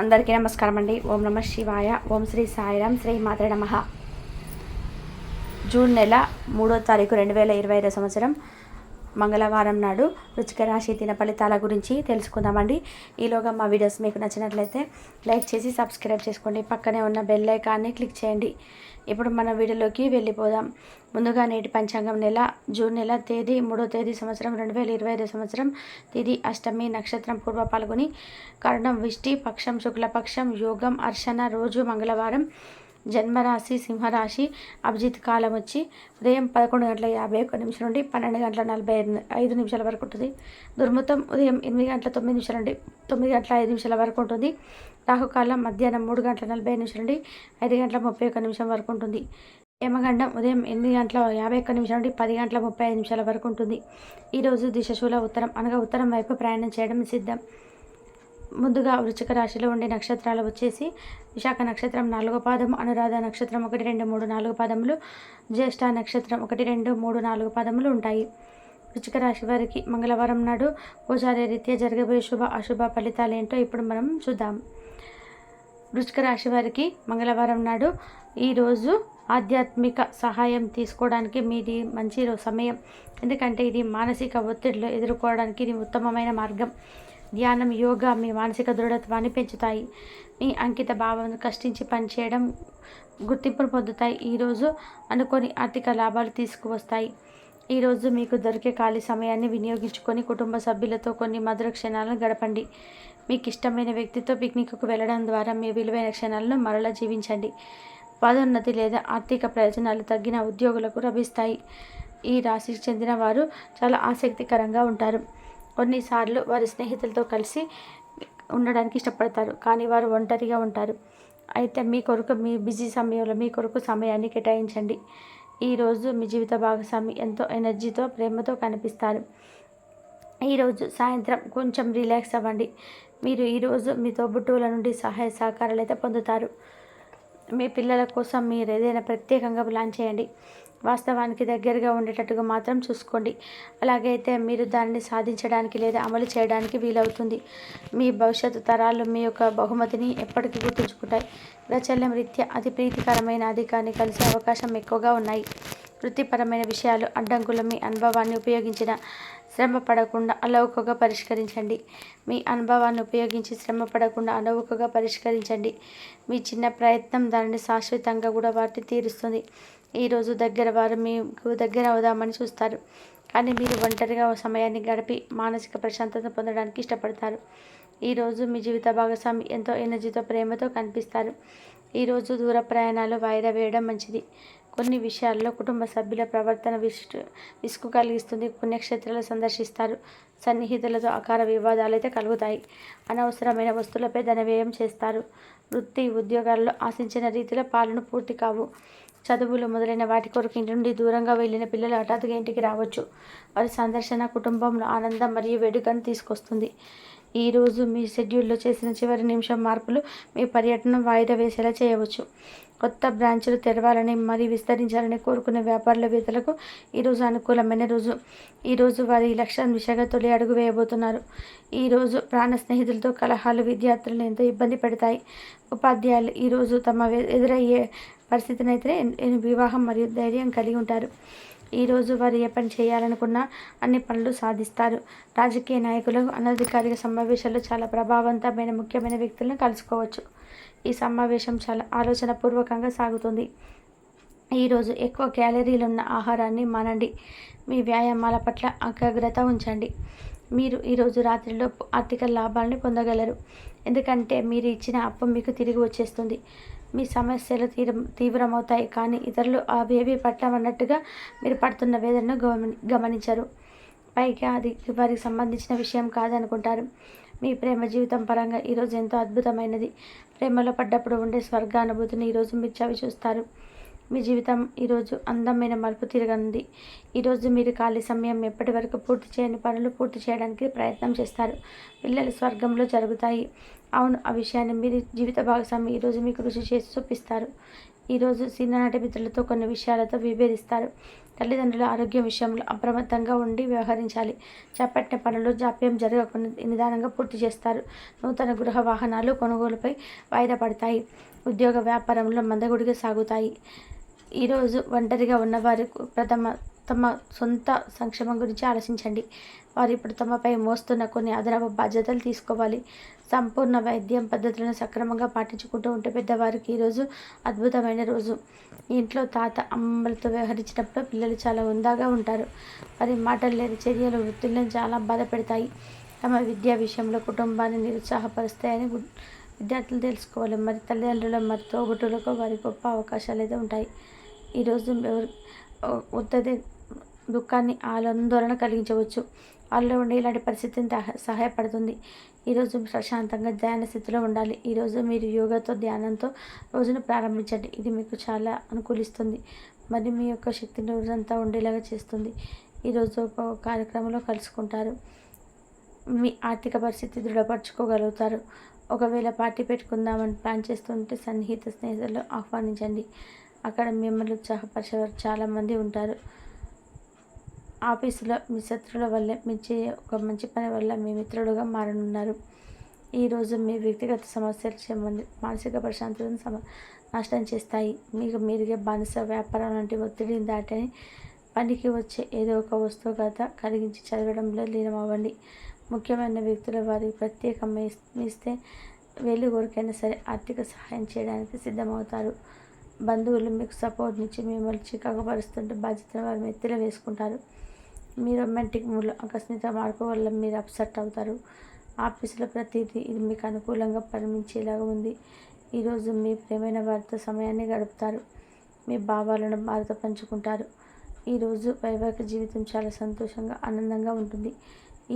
అందరికీ నమస్కారం అండి. ఓం నమ శివాయ. ఓం శ్రీ సాయిరాం. శ్రీ మాత్రే నమః. జూన్ నెల 3వ తారీఖు 2025 సంవత్సరం మంగళవారం నాడు వృశ్చిక రాశి దిన ఫలితాల గురించి తెలుసుకుందామండి. ఈలోగా మా వీడియోస్ మీకు నచ్చినట్లయితే లైక్ చేసి సబ్స్క్రైబ్ చేసుకోండి. పక్కనే ఉన్న బెల్ ఐకాన్ని క్లిక్ చేయండి. ఇప్పుడు మన వీడియోలోకి వెళ్ళిపోదాం. ముందుగా నేటి పంచాంగం జూన్ నెల తేదీ 3వ తేదీ సంవత్సరం 2025 సంవత్సరం తిథి అష్టమి, నక్షత్రం పూర్వ పాల్గొని, కరణం విష్టి, పక్షం శుక్లపక్షం, యోగం అర్చన, రోజు మంగళవారం, జన్మరాశి సింహరాశి, అభిజిత్ కాలం వచ్చి ఉదయం 11:51 నుండి 12:45 వరకు ఉంటుంది. దుర్ముహూర్తం ఉదయం 8:09 నుండి 9:05 వరకు ఉంటుంది. రాహుకాలం మధ్యాహ్నం 3:45 నుండి 5:31 వరకు ఉంటుంది. యమగండం ఉదయం 8:51 నుండి 10:35 వరకు ఉంటుంది. ఈరోజు దిశశూల ఉత్తరం అనగా ఉత్తరం వైపు ప్రయాణం చేయడం సిద్ధం. ముందుగా వృశ్చిక రాశిలో ఉండే నక్షత్రాలు వచ్చేసి విశాఖ నక్షత్రం 4వ పాదము, అనురాధ నక్షత్రం 1, 2, 3, 4 పాదములు, జ్యేష్ఠ నక్షత్రం 1, 2, 3, 4 పాదములు ఉంటాయి. వృశ్చిక రాశి వారికి మంగళవారం నాడు గోచార రీత్యా జరగబోయే శుభ అశుభ ఫలితాలు ఏంటో ఇప్పుడు మనం చూద్దాం. వృశ్చిక రాశి వారికి మంగళవారం నాడు ఈరోజు ఆధ్యాత్మిక సహాయం తీసుకోవడానికి మీది మంచి సమయం. ఎందుకంటే ఇది మానసిక ఒత్తిడిలో ఎదుర్కోవడానికి ఇది ఉత్తమమైన మార్గం. ధ్యానం, యోగా మీ మానసిక దృఢత్వాన్ని పెంచుతాయి. మీ అంకిత భావం కష్టించి పనిచేయడం గుర్తింపును పొందుతాయి. ఈరోజు అనుకోని ఆర్థిక లాభాలు తీసుకువస్తాయి. ఈరోజు మీకు దొరికే ఖాళీ సమయాన్ని వినియోగించుకొని కుటుంబ సభ్యులతో కొన్ని మధుర క్షణాలను గడపండి. మీకు ఇష్టమైన వ్యక్తితో పిక్నిక్కు వెళ్ళడం ద్వారా మీ విలువైన క్షణాలను మరలా జీవించండి. పదోన్నతి లేదా ఆర్థిక ప్రయోజనాలు తగ్గిన ఉద్యోగులకు లభిస్తాయి. ఈ రాశికి చెందిన వారు చాలా ఆసక్తికరంగా ఉంటారు. కొన్నిసార్లు వారి స్నేహితులతో కలిసి ఉండడానికి ఇష్టపడతారు, కానీ వారు ఒంటరిగా ఉంటారు. అయితే మీ కొరకు మీ బిజీ సమయంలో మీ కొరకు సమయాన్ని కేటాయించండి. ఈరోజు మీ జీవిత భాగస్వామి ఎంతో ఎనర్జీతో, ప్రేమతో కనిపిస్తారు. ఈరోజు సాయంత్రం కొంచెం రిలాక్స్ అవ్వండి. మీరు ఈరోజు మీ తోబుట్టువుల నుండి సహాయ సహకారాలు అయితే పొందుతారు. మీ పిల్లల కోసం మీరు ఏదైనా ప్రత్యేకంగా ప్లాన్ చేయండి. వాస్తవానికి దగ్గరగా ఉండేటట్టుగా మాత్రం చూసుకోండి. అలాగైతే మీరు దానిని సాధించడానికి లేదా అమలు చేయడానికి వీలవుతుంది. మీ భవిష్యత్తు తరాలు మీ యొక్క బహుమతిని ఎప్పటికీ గుర్తుంచుకుంటాయి. గ్రహచల్యం రీత్యా అతి ప్రీతికరమైన అధికారిని కలిసే అవకాశం ఎక్కువగా ఉన్నాయి. వృత్తిపరమైన విషయాలు అడ్డంకులు మీ అనుభవాన్ని ఉపయోగించిన శ్రమ పడకుండా అలౌకగా పరిష్కరించండి. మీ అనుభవాన్ని ఉపయోగించి శ్రమ పడకుండా అలౌకగా పరిష్కరించండి. మీ చిన్న ప్రయత్నం దానిని శాశ్వతంగా కూడా వాటి తీరుస్తుంది. ఈరోజు దగ్గర వారు మీకు దగ్గర అవుదామని చూస్తారు, కానీ మీరు ఒంటరిగా సమయాన్ని గడిపి మానసిక ప్రశాంతత పొందడానికి ఇష్టపడతారు. ఈరోజు మీ జీవిత భాగస్వామి ఎంతో ఎనర్జీతో, ప్రేమతో కనిపిస్తారు. ఈరోజు దూర ప్రయాణాలు వాయిదా వేయడం మంచిది. కొన్ని విషయాల్లో కుటుంబ సభ్యుల ప్రవర్తన విసుగు కలిగిస్తుంది. పుణ్యక్షేత్రాలు సందర్శిస్తారు. సన్నిహితులతో అకార వివాదాలు అయితే కలుగుతాయి. అనవసరమైన వస్తువులపై ధన వ్యయం చేస్తారు. వృత్తి ఉద్యోగాల్లో ఆశించిన రీతిలో పాలన పూర్తి కావు. చదువులు మొదలైన వాటి కొరకు ఇంటి నుండి దూరంగా వెళ్ళిన పిల్లలు హఠాత్తుగా ఇంటికి రావచ్చు. వారి సందర్శన కుటుంబంలో ఆనందం మరియు వేడుకను తీసుకొస్తుంది. ఈరోజు మీ షెడ్యూల్లో చేసిన చివరి నిమిషం మార్పులు మీ పర్యటన వాయిదా వేసేలా చేయవచ్చు. కొత్త బ్రాంచులు తెరవాలని మరియు విస్తరించాలని కోరుకునే వ్యాపారులవేత్తలకు ఈరోజు అనుకూలమైన రోజు. ఈరోజు వారి లక్ష్యం దిశగా తొలి అడుగు వేయబోతున్నారు. ఈరోజు ప్రాణ స్నేహితులతో కలహాలు విద్యార్థులను ఎంతో ఇబ్బంది పెడతాయి. ఉపాధ్యాయులు ఈరోజు తమ ఎదురయ్యే పరిస్థితిని అయితే వివాహం మరియు ధైర్యం కలిగి ఉంటారు. ఈరోజు వారు ఏ పని చేయాలనుకున్నా అన్ని పనులు సాధిస్తారు. రాజకీయ నాయకులు అనధికారిక సమావేశాల్లో చాలా ప్రభావవంతమైన ముఖ్యమైన వ్యక్తులను కలుసుకోవచ్చు. ఈ సమావేశం చాలా ఆలోచనపూర్వకంగా సాగుతుంది. ఈరోజు ఎక్కువ క్యాలరీలు ఉన్న ఆహారాన్ని మానండి. మీ వ్యాయామాల పట్ల ఏకాగ్రత ఉంచండి. మీరు ఈరోజు రాత్రిలోపు ఆర్థిక లాభాలని పొందగలరు, ఎందుకంటే మీరు ఇచ్చిన అప్పు మీకు తిరిగి వచ్చేస్తుంది. మీ సమస్యలు తీవ్రమవుతాయి, కానీ ఇతరులు అవేవి పట్లమన్నట్టుగా మీరు పడుతున్న వేదనను గమనించరు. పైగా అది వారికి సంబంధించిన విషయం కాదనుకుంటారు. మీ ప్రేమ జీవితం పరంగా ఈరోజు ఎంతో అద్భుతమైనది. ప్రేమలో పడ్డప్పుడు ఉండే స్వర్గానుభూతిని ఈరోజు మీరు చవి చూస్తారు. మీ జీవితం ఈరోజు అందమైన మలుపు తిరగనుంది. ఈరోజు మీరు ఖాళీ సమయం ఎప్పటి వరకు పూర్తి చేయని పనులు పూర్తి చేయడానికి ప్రయత్నం చేస్తారు. పిల్లలు స్వర్గంలో జరుగుతాయి. అవును, ఆ విషయాన్ని మీరు జీవిత భాగస్వామి ఈరోజు మీకు రుచి చేసి చూపిస్తారు. ఈరోజు చిన్ననాటి మిత్రులతో కొన్ని విషయాలతో విభేదిస్తారు. తల్లిదండ్రుల ఆరోగ్యం విషయంలో అప్రమత్తంగా ఉండి వ్యవహరించాలి. చేపట్టిన పనులు జాప్యం జరగకుండా నిదానంగా పూర్తి చేస్తారు. నూతన గృహ వాహనాలు కొనుగోలుపై వాయిదా పడతాయి. ఉద్యోగ వ్యాపారంలో మందగుడిగా సాగుతాయి. ఈరోజు ఒంటరిగా ఉన్నవారు తమ సొంత సంక్షేమం గురించి ఆలోచించండి. వారు ఇప్పుడు తమపై మోస్తున్న కొన్ని అదనపు బాధ్యతలు తీసుకోవాలి. సంపూర్ణ వైద్యం పద్ధతులను సక్రమంగా పాటించుకుంటూ ఉంటే పెద్దవారికి ఈరోజు అద్భుతమైన రోజు. ఇంట్లో తాత అమ్మమ్మలతో వ్యవహరించినప్పుడు పిల్లలు చాలా హుందాగా ఉంటారు. వారి మాటలు లేని చర్యలు వృత్తులను చాలా బాధ పెడతాయి. తమ విద్యా విషయంలో కుటుంబాన్ని నిరుత్సాహపరుస్తాయని విద్యార్థులు తెలుసుకోవాలి. మరి తల్లిదండ్రులు మరి తోబుట్టులకు వారి గొప్ప అవకాశాలు అయితే ఉంటాయి. ఈరోజు ఉత్తది దుఃఖాన్ని ఆందోళన కలిగించవచ్చు. వాళ్ళలో ఉండే ఇలాంటి పరిస్థితిని సహాయపడుతుంది. ఈరోజు ప్రశాంతంగా ధ్యాన స్థితిలో ఉండాలి. ఈరోజు మీరు యోగాతో ధ్యానంతో రోజును ప్రారంభించండి. ఇది మీకు చాలా అనుకూలిస్తుంది. మరి మీ యొక్క శక్తిని రోజంతా ఉండేలాగా చేస్తుంది. ఈరోజు ఒక కార్యక్రమంలో కలుసుకుంటారు. మీ ఆర్థిక పరిస్థితి దృఢపరచుకోగలుగుతారు. ఒకవేళ పార్టీ పెట్టుకుందామని ప్లాన్ చేస్తుంటే సన్నిహిత స్నేహితులు ఆహ్వానించండి. అక్కడ మిమ్మల్ని ఉత్సాహపరిచేవారు చాలామంది ఉంటారు. ఆఫీసులో మీ శత్రువుల వల్లే ఒక మంచి పని వల్ల మీ మిత్రుడుగా మారనున్నారు. ఈరోజు మీ వ్యక్తిగత సమస్యలు మానసిక ప్రశాంతతను నష్టం చేస్తాయి. మీకు మీరుగా బానిస వ్యాపారం లాంటి ఒత్తిడిని దాటని పనికి వచ్చే ఏదో ఒక వస్తువు కథ కలిగించి చదవడంలో లీనమవ్వండి. ముఖ్యమైన వ్యక్తుల వారికి ప్రత్యేకమిస్తే వేలు కోరికైనా సరే ఆర్థిక సహాయం చేయడానికి సిద్ధమవుతారు. బంధువులు మీకు సపోర్ట్నిచ్చి మిమ్మల్ని చికాకుపరుస్తుంటే బాధ్యతను వారు ఎత్తిలో వేసుకుంటారు. మీ రొమాంటిక్ మూడ్లో ఆకస్మిక మార్పు వల్ల మీరు అప్సెట్ అవుతారు. ఆఫీసులో ప్రతిదీ ఇది మీకు అనుకూలంగా పరిమించేలాగా ఉంది. ఈరోజు మీ ప్రియమైన వారితో సమయాన్ని గడుపుతారు. మీ భావాలను వారితో పంచుకుంటారు. ఈరోజు వైవాహిక జీవితం చాలా సంతోషంగా ఆనందంగా ఉంటుంది.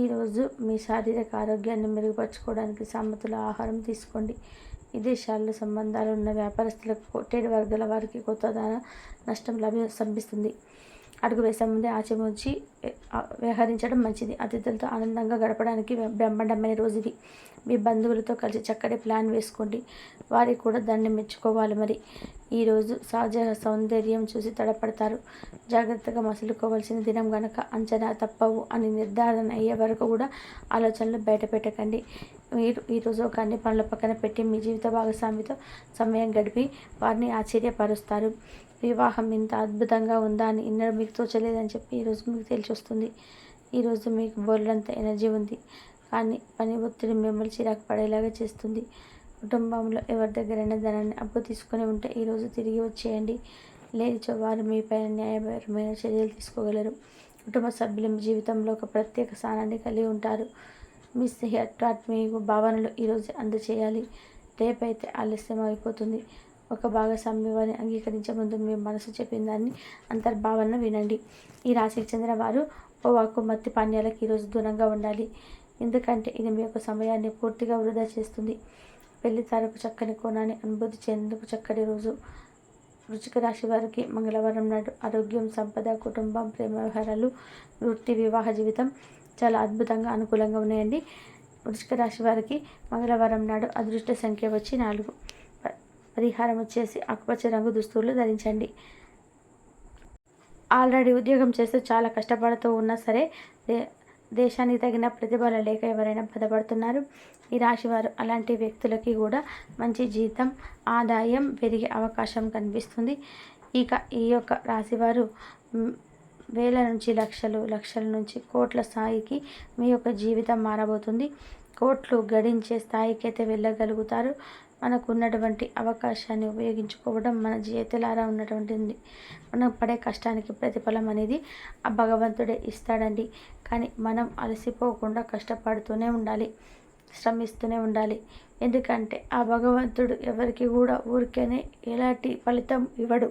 ఈరోజు మీ శారీరక ఆరోగ్యాన్ని మెరుగుపరచుకోవడానికి సమతుల ఆహారం తీసుకోండి. విదేశాల్లో సంబంధాలు ఉన్న వ్యాపారస్తులకు కొట్టేడు వర్గాల వారికి కొత్త నష్టం సంభిస్తుంది. అడుగు వేసే ముందే ఆచిముంచి వ్యవహరించడం మంచిది. అతిథులతో ఆనందంగా గడపడానికి బ్రహ్మాండమైన రోజు ఇది. మీ బంధువులతో కలిసి చక్కటి ప్లాన్ వేసుకోండి. వారికి కూడా దాన్ని మెచ్చుకోవాలి. మరి ఈరోజు సహజ సౌందర్యం చూసి తడపడతారు. జాగ్రత్తగా మసులుకోవాల్సిన దినం గనక అంచనా తప్పవు అని నిర్ధారణ అయ్యే వరకు కూడా ఆలోచనలు బయట పెట్టకండి. మీరు ఈరోజు ఒక అన్ని పనుల పక్కన పెట్టి మీ జీవిత భాగస్వామితో సమయం గడిపి వారిని ఆశ్చర్యపరుస్తారు. వివాహం ఇంత అద్భుతంగా ఉందా అని ఇన్నడూ మీకు తోచలేదని చెప్పి ఈరోజు మీకు తెలిసి వస్తుంది. ఈరోజు మీకు బోర్లంత ఎనర్జీ ఉంది, కానీ పని ఒత్తిడి మిమ్మల్ని చిరాకు పడేలాగా చేస్తుంది. కుటుంబంలో ఎవరి దగ్గరైనా ధనాన్ని అప్పు తీసుకొని ఉంటే ఈరోజు తిరిగి వచ్చేయండి. లేనిచో వారు మీపైన న్యాయపరమైన చర్యలు తీసుకోగలరు. కుటుంబ సభ్యులు మీ జీవితంలో ఒక ప్రత్యేక స్థానాన్ని కలిగి ఉంటారు. మీ ఆత్మీయ భావనలు ఈరోజు అందచేయాలి. రేపైతే ఆలస్యం అయిపోతుంది. ఒక భాగస్వామి వారిని అంగీకరించే ముందు మీ మనసు చెప్పిన దాన్ని అంతర్భావన వినండి. ఈ రాశికి చెందిన వారు పొగాకు మత్తి పానీయాలకు ఈరోజు దూరంగా ఉండాలి. ఎందుకంటే ఇది మీ యొక్క సమయాన్ని పూర్తిగా వృధా చేస్తుంది. పెళ్లి తారకు చక్కని కోణాన్ని అనుభూతి చెందేందుకు చక్కటి రోజు. వృశ్చిక రాశి వారికి మంగళవారం నాడు ఆరోగ్యం, సంపద, కుటుంబం, ప్రేమ వ్యవహారాలు, వృత్తి, వివాహ జీవితం చాలా అద్భుతంగా అనుకూలంగా ఉన్నాయండి. వృశ్చిక రాశి వారికి మంగళవారం నాడు అదృష్ట సంఖ్య వచ్చి 4. పరిహారం వచ్చేసి ఆకుపచ్చ రంగు దుస్తువులు ధరించండి. ఆల్రెడీ ఉద్యోగం చేస్తూ చాలా కష్టపడుతూ ఉన్నా సరే దేశానికి తగిన ప్రతిఫలం లేక ఎవరైనా బాధపడుతున్నారు. ఈ రాశివారు అలాంటి వ్యక్తులకి కూడా మంచి జీతం, ఆదాయం పెరిగే అవకాశం కనిపిస్తుంది. ఇక ఈ యొక్క రాశివారు వేల నుంచి లక్షలు, లక్షల నుంచి కోట్ల స్థాయికి మీ యొక్క జీవితం మారబోతుంది. కోట్లు గడించే స్థాయికి అయితే వెళ్ళగలుగుతారు. మనకు ఉన్నటువంటి అవకాశాన్ని ఉపయోగించుకోవడం మన చేతులారా ఉన్నటువంటిది. మనం పడే కష్టానికి ప్రతిఫలం అనేది ఆ భగవంతుడే ఇస్తాడండి. కానీ మనం అలసిపోకుండా కష్టపడుతూనే ఉండాలి, శ్రమిస్తూనే ఉండాలి. ఎందుకంటే ఆ భగవంతుడు ఎవరికి కూడా ఊరికేనే ఎలాంటి ఫలితం ఇవ్వడు.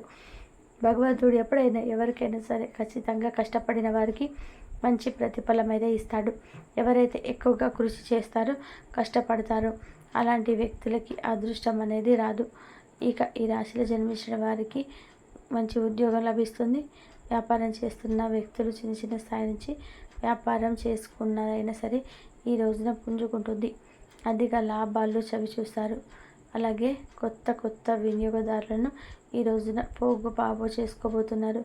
భగవంతుడు ఎప్పుడైనా ఎవరికైనా సరే ఖచ్చితంగా కష్టపడిన వారికి మంచి ప్రతిఫలం అయితే ఇస్తాడు. ఎవరైతే ఎక్కువగా కృషి చేస్తారో, కష్టపడతారో అలాంటి వ్యక్తులకి అదృష్టం అనేది రాదు. ఇక ఈ రాశిలో జన్మించిన వారికి మంచి ఉద్యోగం లభిస్తుంది. వ్యాపారం చేస్తున్న వ్యక్తులు చిన్న చిన్న స్థాయి నుంచి వ్యాపారం చేసుకున్నదైనా సరే ఈ రోజున పుంజుకుంటుంది. అధిక లాభాలు చవిచూస్తారు. అలాగే కొత్త వినియోగదారులను ఈ రోజున పాబు చేసుకోబోతున్నారు.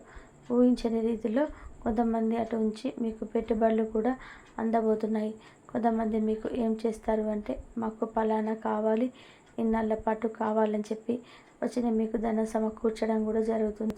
ఊహించని రీతిలో కొంతమంది అటు ఉంచి మీకు పెట్టుబడులు కూడా అందబోతున్నాయి. కొంతమంది మీకు ఏం చేస్తారు అంటే, మాకు పలానా కావాలి, ఇన్నాళ్ళ పాటు కావాలని చెప్పి వచ్చిన మీకు ధనం సమకూర్చడం కూడా జరుగుతుంది.